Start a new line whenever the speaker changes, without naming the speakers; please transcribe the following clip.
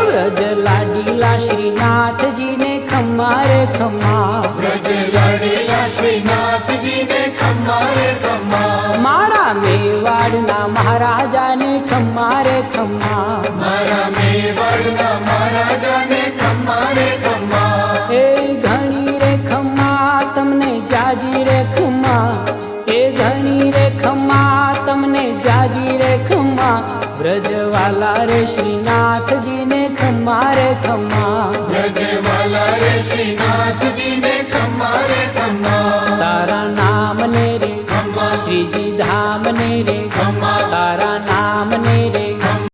વ્રજ લાડીલા શ્રીનાથજી ને ખમ્મા રે ખમ્મા,
વ્રજ લાડીલા શ્રીનાથજી ને ખમ્મા રે ખમ્મા,
મારા મેવાડના મહારાજાને ખમ્મા રે ખમ્મા,
મારા મેવાડના મહારાજાને ખમ્મા રે ખમ્મા.
એ ઘણી રે ખમ્મા તમને જાજી રે ખમ્મા, એ ઘણી રે ખમ્મા તમને જાજી રે ખમ્મા, વ્રજવાલા રે શ્રીનાથજી ને ખમ્મા રે ખમ્મા,
વ્રજવાલા રે શ્રીનાથજી ને ખમ્મા રે ખમ્મા.
તારા નામ ને રે
ખમ્મા
શ્રીજી ધામ ને રે,
ખમ્મા
તારા નામ ને રે